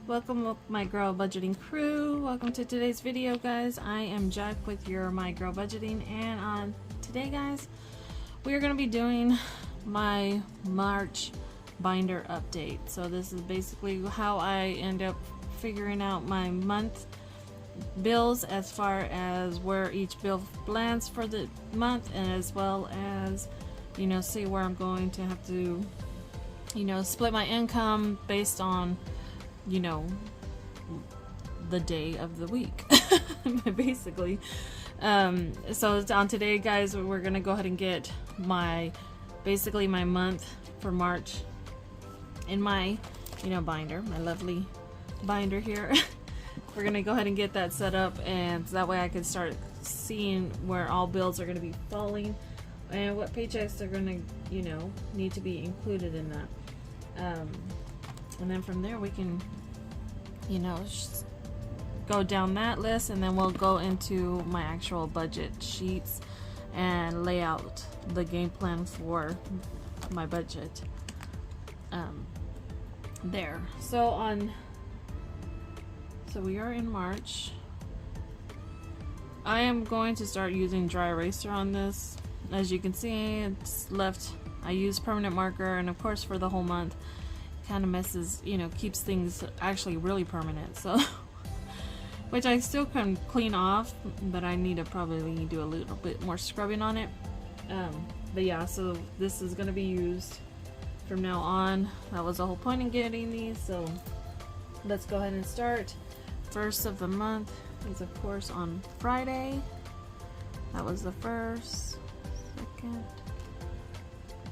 Welcome up my girl budgeting crew. Welcome to today's video, guys. I am Jack with your my girl budgeting, and on today, guys, we are going to be doing my March binder update. So this is basically how I end up figuring out my month bills, as far as where each bill lands for the month, and as well as, you know, see where I'm going to have to, you know, split my income based on, you know, the day of the week. Basically. So on today, guys, we're gonna go ahead and get my basically my month for March in my, you know, binder, my lovely binder here. We're gonna go ahead and get that set up, and that way I can start seeing where all bills are gonna be falling and what paychecks are gonna, you know, need to be included in that. And then from there we can, you know, go down that list, and then we'll go into my actual budget sheets and lay out the game plan for my budget there. So we are in March. I am going to start using dry eraser on this. As you can see, it's left, I use permanent marker, and of course for the whole month kind of messes, you know, keeps things actually really permanent, so which I still can clean off, but I need to probably do a little bit more scrubbing on it. But yeah, so this is going to be used from now on. That was the whole point in getting these, so let's go ahead and start. First of the month is of course on Friday. That was the first, second,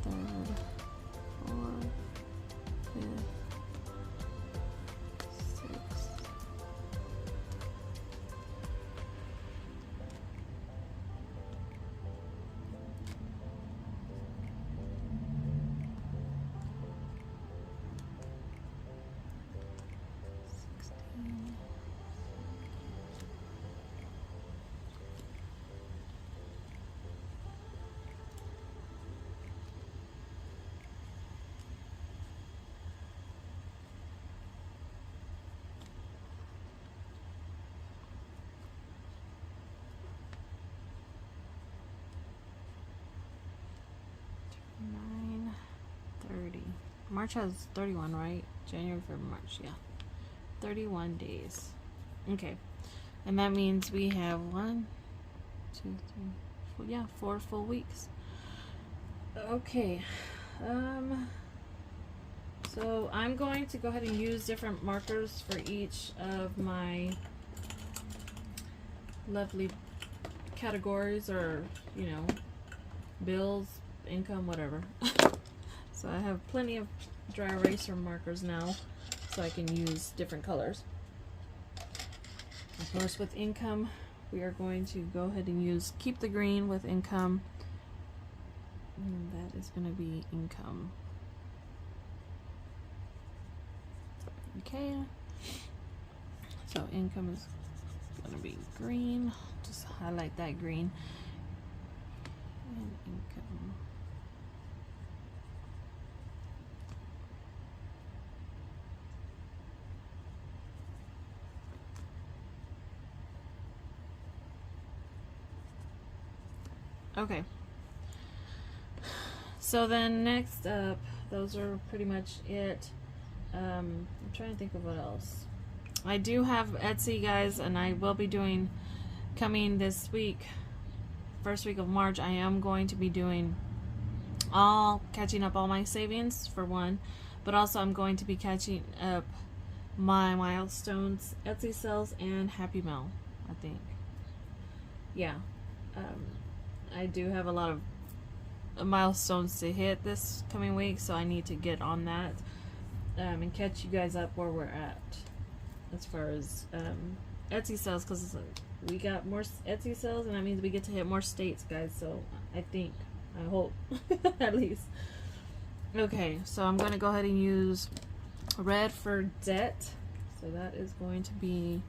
third, fourth, fifth, sixth, March has 31, right? January, February, March, yeah. 31 days. Okay. And that means we have 1, 2, 3, 4, yeah, 4 full weeks. Okay. So I'm going to go ahead and use different markers for each of my lovely categories, or, you know, bills, income, whatever. So I have plenty of dry eraser markers now, so I can use different colors. Of course, with income, we are going to go ahead and keep the green with income, and that is going to be income. Okay, so income is going to be green. Just highlight that green. And income. Okay, so then next up, those are pretty much it. I'm trying to think of what else. I do have Etsy, guys, and I will be doing, coming this week, first week of March, I am going to be doing catching up all my savings for one, but also I'm going to be catching up my milestones, Etsy sales, and Happy Mail, I think. Yeah. I do have a lot of milestones to hit this coming week, so I need to get on that and catch you guys up where we're at as far as Etsy sales, because we got more Etsy sales, and that means we get to hit more states, guys. So I hope at least. Okay, so I'm going to go ahead and use red for debt. So that is going to be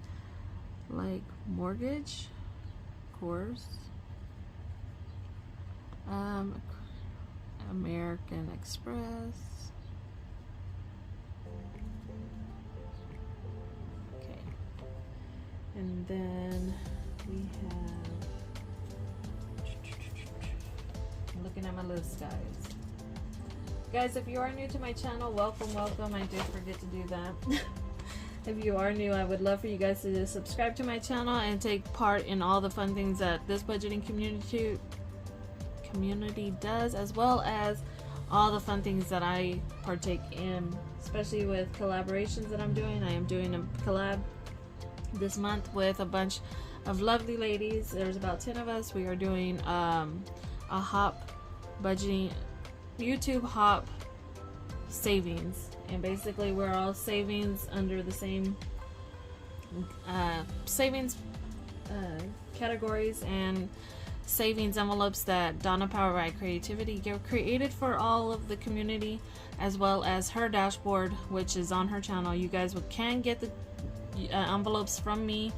like mortgage, of course. American Express, And then we have, I'm looking at my list, guys. Guys, if you are new to my channel, welcome, welcome. I did forget to do that. If you are new, I would love for you guys to just subscribe to my channel and take part in all the fun things that this budgeting community does, as well as all the fun things that I partake in, especially with collaborations that I'm doing. I am doing a collab this month with a bunch of lovely ladies. There's about 10 of us. We are doing a hop budgeting, YouTube hop savings, and basically we're all savings under the same savings categories and savings envelopes that Donna Power by Creativity created for all of the community, as well as her dashboard, which is on her channel. You guys can get the envelopes from me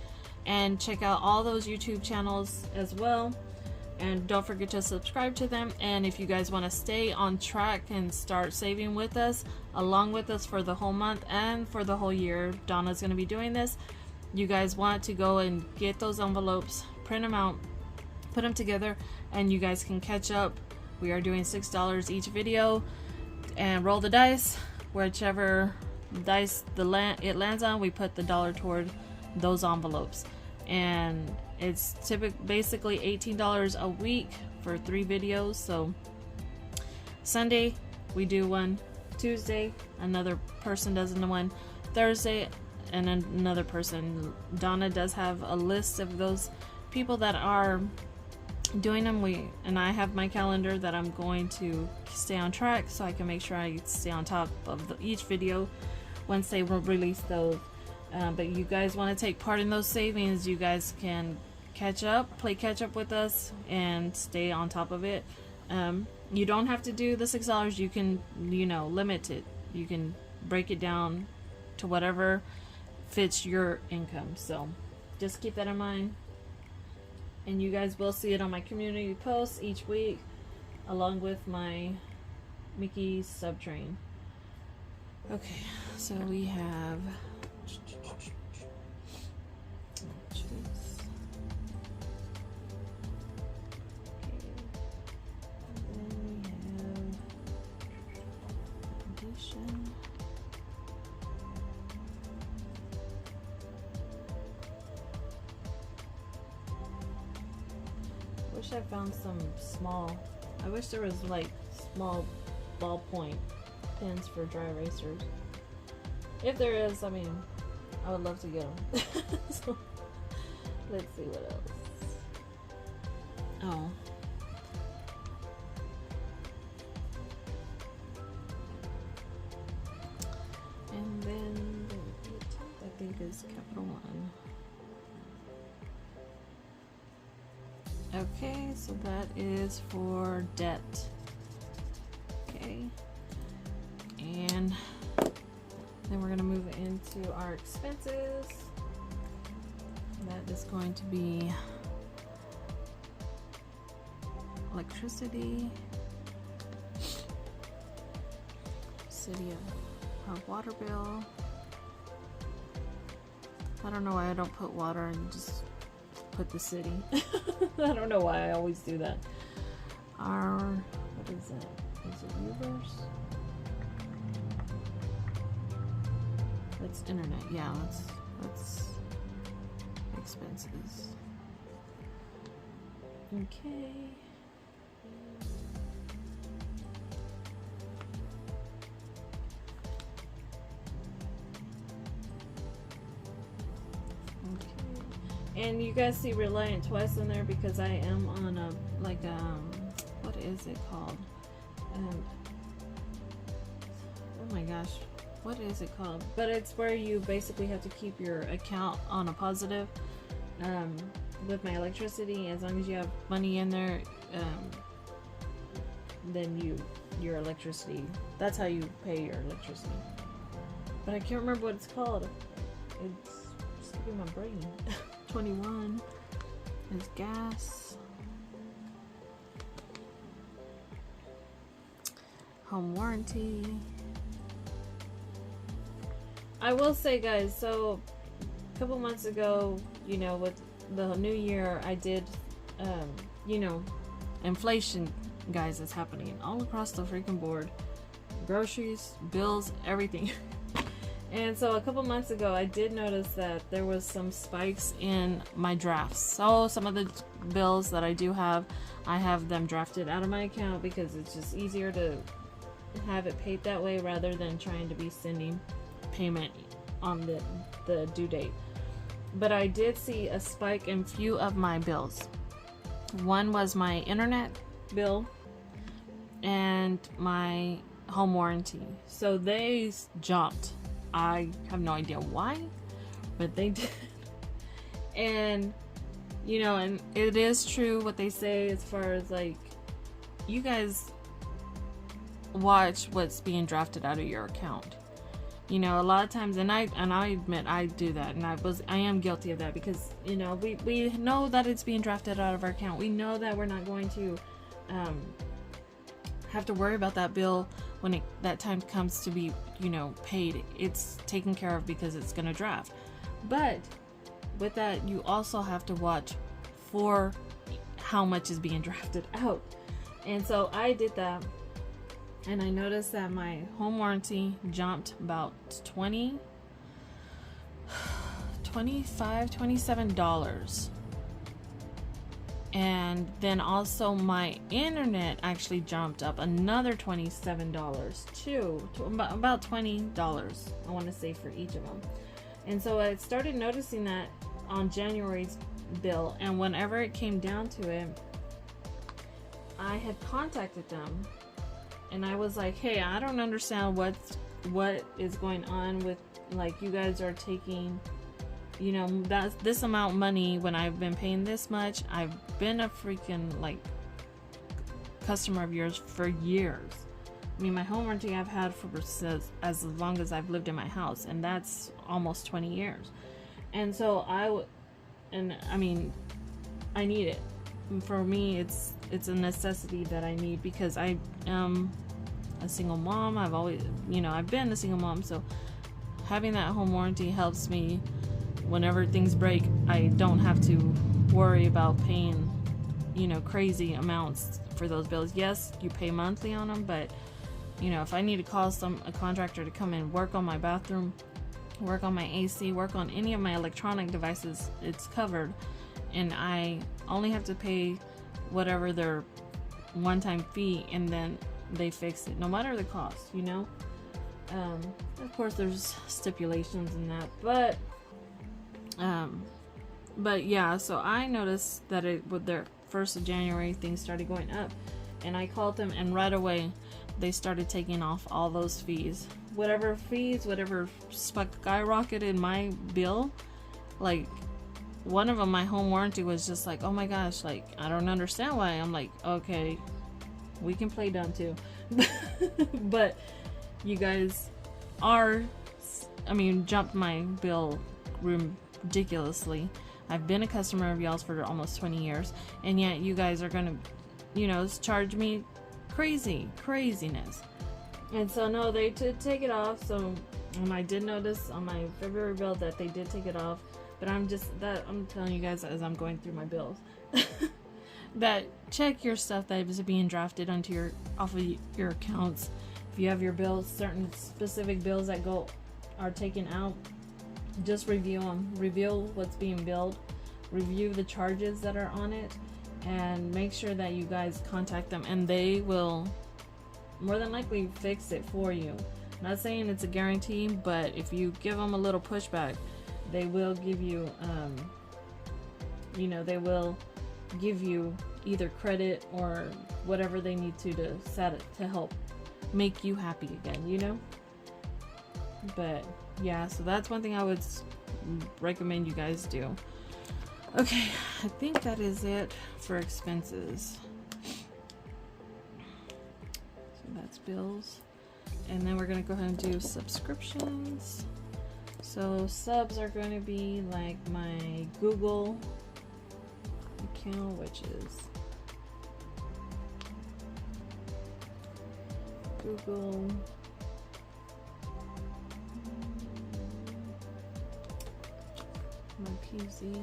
and check out all those YouTube channels as well. And don't forget to subscribe to them. And if you guys want to stay on track and start saving with us, along with us for the whole month and for the whole year, Donna's going to be doing this. You guys want to go and get those envelopes, print them out, put them together, and you guys can catch up. We are doing $6 each video, and roll the dice. Whichever dice it lands on, we put the dollar toward those envelopes. And it's basically $18 a week for 3 videos. So Sunday we do one, Tuesday another person does one, Thursday and another person. Donna does have a list of those people that are doing them. And I have my calendar that I'm going to stay on track, so I can make sure I stay on top of each video once they release those. But you guys want to take part in those savings, you guys can play catch up with us and stay on top of it. You don't have to do the $6. You can, limit it. You can break it down to whatever fits your income. So just keep that in mind. And you guys will see it on my community posts each week, along with my Mickey subtrain. Okay, so we have wish I found some small. I wish there was like small ballpoint pens for dry erasers. If there is, I mean, I would love to get them. So, let's see what else. Oh. And then I think is Capital One. Okay, so that is for debt. Okay. And then we're going to move into our expenses. That is going to be electricity, city of our water bill. I don't know why I don't put water and just put the city. I don't know why I always do that. What is that? Is it Ubers? That's internet. Yeah, that's expenses. Okay. And you guys see Reliant twice in there because I am on a, like, what is it called? Oh my gosh, what is it called? But it's where you basically have to keep your account on a positive. With my electricity, as long as you have money in there, then your electricity, that's how you pay your electricity. But I can't remember what it's called. It's skipping my brain. 21 is gas, home warranty. I will say, guys, so couple months ago, you know, with the new year, I did, you know, inflation, guys, is happening all across the freaking board. Groceries, bills, everything. And so a couple months ago, I did notice that there was some spikes in my drafts. So some of the bills that I do have, I have them drafted out of my account because it's just easier to have it paid that way rather than trying to be sending payment on the due date. But I did see a spike in few of my bills. One was my internet bill and my home warranty. So they jumped. I have no idea why, but they did. And you know, and it is true what they say as far as like, you guys watch what's being drafted out of your account. You know, a lot of times, and I admit I do that, and I am guilty of that, because you know, we know that it's being drafted out of our account. We know that we're not going to have to worry about that bill when that time comes to be, you know, paid. It's taken care of because it's going to draft. But with that, you also have to watch for how much is being drafted out. And so I did that, and I noticed that my home warranty jumped about $27. And then also my internet actually jumped up another $27 too, to about $20, I want to say, for each of them. And so I started noticing that on January's bill, and whenever it came down to it, I had contacted them, and I was like, hey, I don't understand what is going on with, like, you guys are taking, you know, that's this amount of money when I've been paying this much. I've been a freaking, like, customer of yours for years. I mean, my home warranty I've had for as long as I've lived in my house, and that's almost 20 years. And so I mean, I need it. And for me, it's a necessity that I need, because I am a single mom. I've always, you know, I've been a single mom, so having that home warranty helps me. Whenever things break, I don't have to worry about paying, you know, crazy amounts for those bills. Yes, you pay monthly on them, but you know, if I need to call a contractor to come and work on my bathroom, work on my AC, work on any of my electronic devices, it's covered, and I only have to pay whatever their one-time fee, and then they fix it, no matter the cost, you know. Of course, there's stipulations in that, but yeah, so I noticed that with their 1st of January, things started going up, and I called them, and right away they started taking off all those fees, whatever skyrocketed my bill. Like, one of them, my home warranty, was just like, oh my gosh, like, I don't understand why. I'm like, okay, we can play dumb too. But you guys jumped my bill ridiculously. I've been a customer of y'all's for almost 20 years, and yet you guys are gonna, you know, charge me craziness. And so no, they did take it off. So I did notice on my February bill that they did take it off, but I'm telling you guys as I'm going through my bills that check your stuff that is being drafted off of your accounts. If you have your bills, certain specific bills that are taken out, just review them. Review what's being billed. Review the charges that are on it, and make sure that you guys contact them, and they will more than likely fix it for you. Not saying it's a guarantee, but if you give them a little pushback, they will give you, they will give you either credit or whatever they need to set it to help make you happy again, you know. But yeah, so that's one thing I would recommend you guys do. Okay, I think that is it for expenses. So that's bills, and then we're gonna go ahead and do subscriptions. So subs are going to be like my Google account, which is Google my PZ.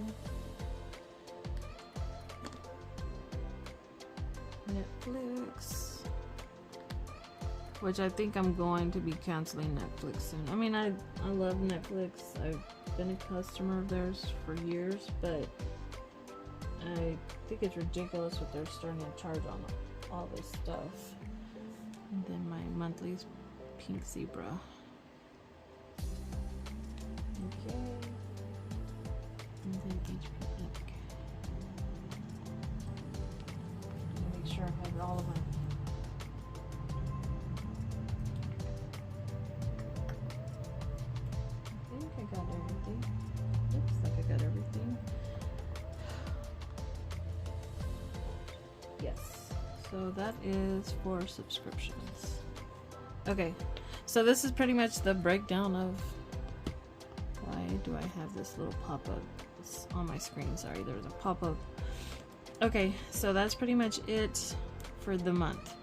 Netflix, which I think I'm going to be canceling Netflix soon. I mean, I love Netflix. I've been a customer of theirs for years, but I think it's ridiculous what they're starting to charge on all this stuff. And then my monthly Pink Zebra. Okay. And then HP Ink. Make sure I have all of my. I think I got everything. Looks like I got everything. Yes. So that is for subscriptions. Okay. So this is pretty much the breakdown of why do I have this little pop-up on my screen. Sorry, there's a pop-up. Okay, so that's pretty much it for the month.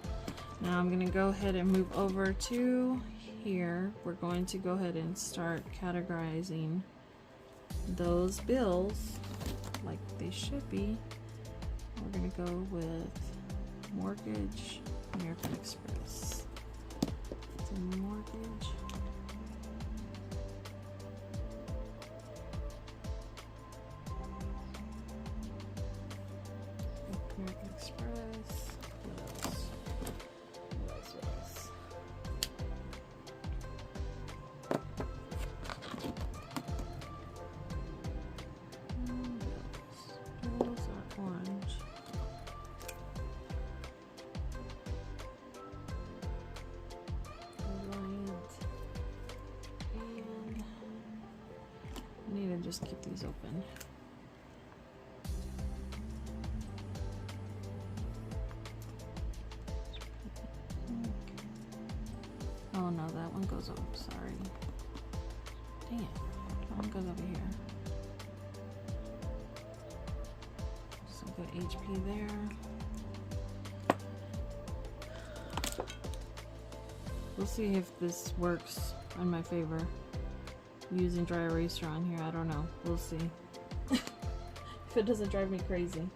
Now I'm going to go ahead and move over to here. We're going to go ahead and start categorizing those bills like they should be. We're going to go with mortgage, American Express. It's a mortgage. American Express. What else? What else? What else? Bills are orange. Reliant. And I need to just keep these open. Oh no, that one goes over. Sorry. Dang it. That one goes over here. So put HP there. We'll see if this works in my favor. Using dry eraser on here, I don't know. We'll see. If it doesn't drive me crazy.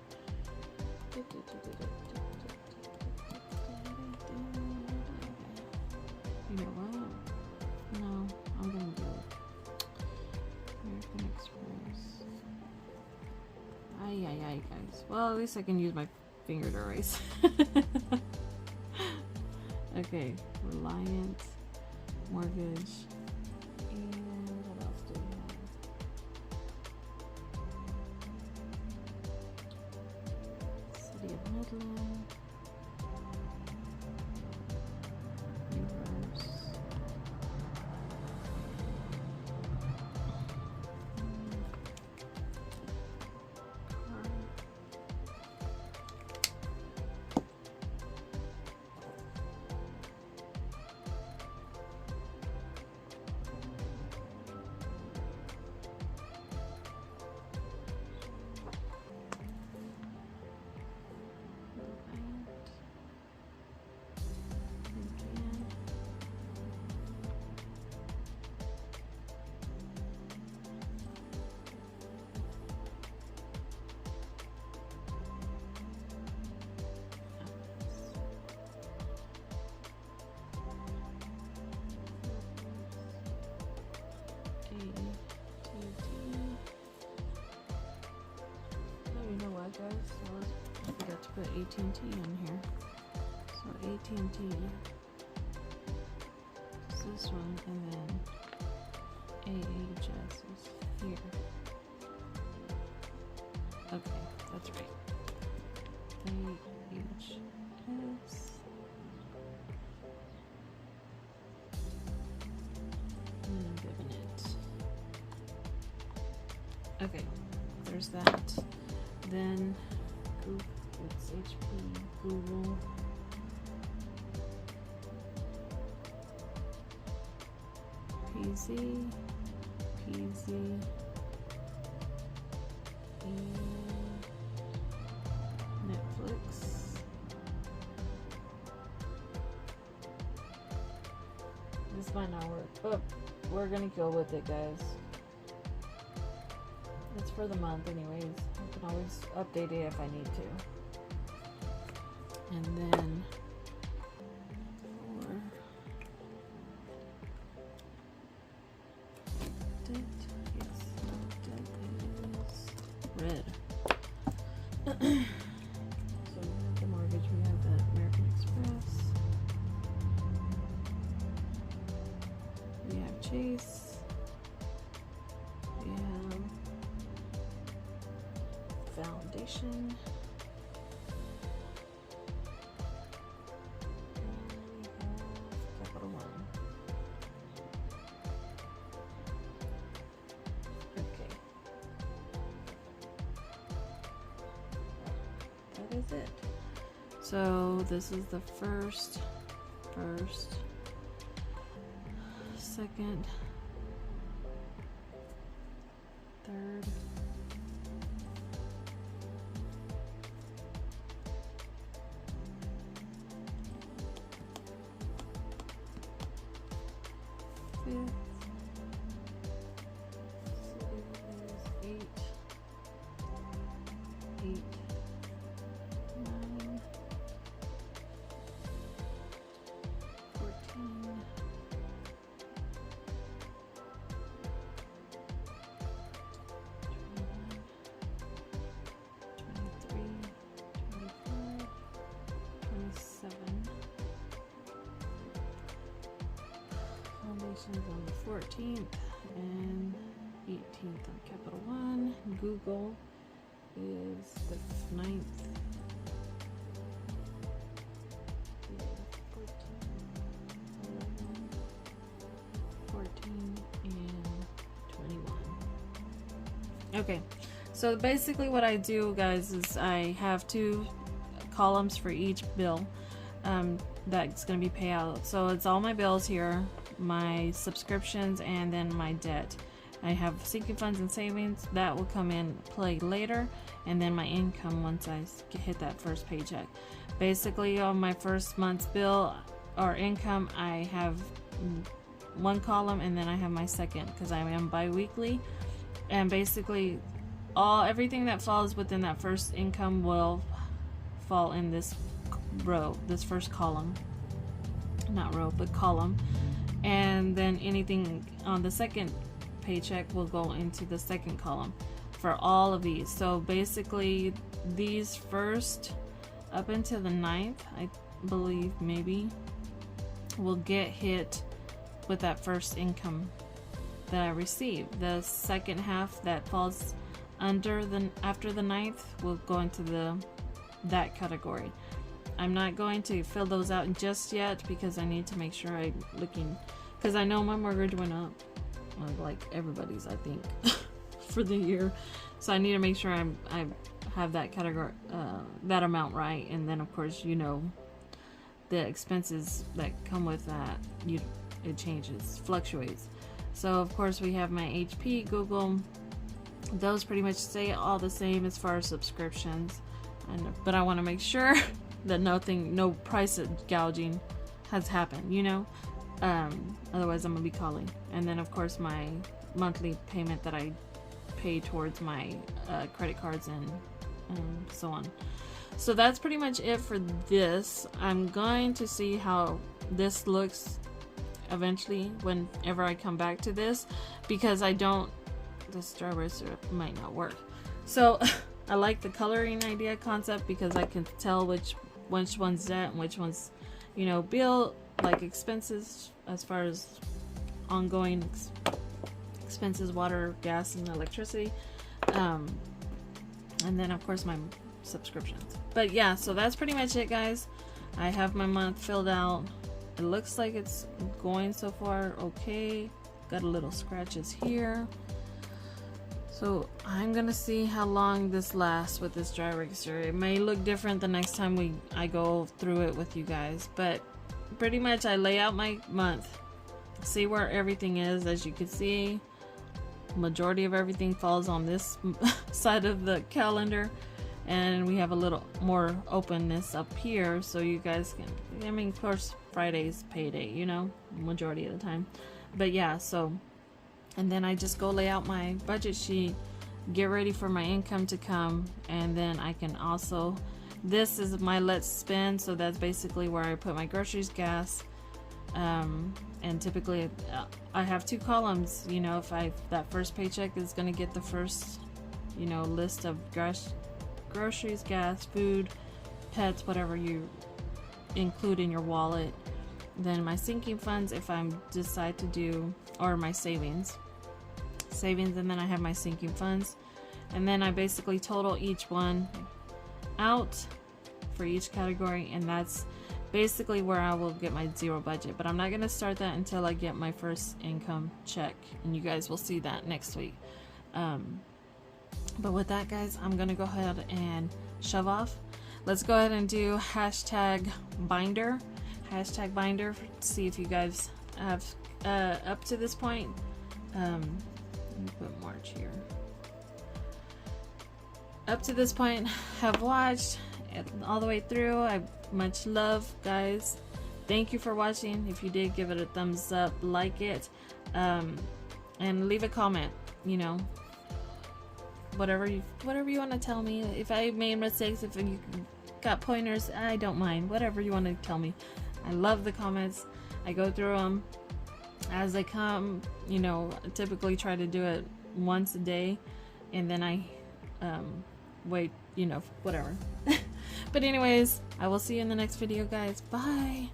You know what? No, I'm gonna do it. American Express. Ay, guys. Well, at least I can use my finger to erase. Okay, Reliant, mortgage, and what else do we have? City of Midland. Guys, so I forgot to put AT&T in here. So AT&T is this one, and then AHS is here. Okay, that's right. AHS. And given it. Okay, there's that. Then it's HP, Google, PZ, and Netflix. This might not work, but we're gonna go with it, guys. It's for the month anyways. I can always update it if I need to. And then red. So the mortgage, we have the American Express. We have Chase. We have Foundation. And we have Capital One. Okay. That is it. So this is the first, second, third, fifth, so it is 8, 9, 14, 27. Foundations on the 14th and 18th on Capital One. Google is the 9th. 14 and 21. Okay, so basically what I do, guys, is I have 2 columns for each bill that's going to be payout. So it's all my bills here, my subscriptions, and then my debt. I have sinking funds and savings that will come in play later, and then my income once I hit that first paycheck. Basically on my first month's bill or income, I have 1 column, and then I have my second because I am bi-weekly, and basically everything that falls within that first income will fall in this row, this first column, not row but column, and then anything on the second paycheck will go into the second column for all of these. So basically these first up until the 9th, I believe, maybe, will get hit with that first income that I receive. The second half that falls after the 9th will go into that category. I'm not going to fill those out just yet because I need to make sure I'm looking, because I know my mortgage went up, like everybody's, I think, for the year. So I need to make sure I have that category, that amount right. And then of course, you know, the expenses that come with that, it changes, fluctuates. So of course we have my HP, Google. Those pretty much stay all the same as far as subscriptions, but I want to make sure that no price gouging has happened, you know. Otherwise I'm gonna be calling. And then of course my monthly payment that I pay towards my credit cards and so on. So that's pretty much it for this. I'm going to see how this looks eventually whenever I come back to this, because this strawberry syrup might not work. So I like the coloring idea concept because I can tell which one's debt and which one's, you know, bill, like expenses as far as ongoing expenses, water, gas, and electricity, and then of course my subscriptions. But yeah, so that's pretty much it, guys. I have my month filled out. It looks like it's going so far okay. Got a little scratches here. So I'm gonna see how long this lasts with this dry eraser. It may look different the next time I go through it with you guys, but pretty much I lay out my month, see where everything is. As you can see, majority of everything falls on this side of the calendar, and we have a little more openness up here, so you guys can, I mean, of course Friday's payday, you know, majority of the time. But yeah, so, and then I just go lay out my budget sheet get ready for my income to come, and then I can also, this is my let's spend, so that's basically where I put my groceries, gas, and typically I have 2 columns. You know, if that first paycheck is going to get the first, you know, list of groceries, gas, food, pets, whatever you include in your wallet. Then my sinking funds, if I decide to do, or my savings, and then I have my sinking funds, and then I basically total each one out for each category, and that's basically where I will get my zero budget. But I'm not going to start that until I get my first income check, and you guys will see that next week. But with that, guys, I'm going to go ahead and shove off. Let's go ahead and do hashtag binder. Hashtag binder, see if you guys have up to this point. Let me put March here. Up to this point, have watched it all the way through. I much love, guys. Thank you for watching. If you did, give it a thumbs up, like it, and leave a comment. You know, whatever you want to tell me. If I made mistakes, if you got pointers, I don't mind. Whatever you want to tell me. I love the comments. I go through them as they come. You know, I typically try to do it once a day, and then I wait, you know, whatever. But anyways, I will see you in the next video, guys. Bye.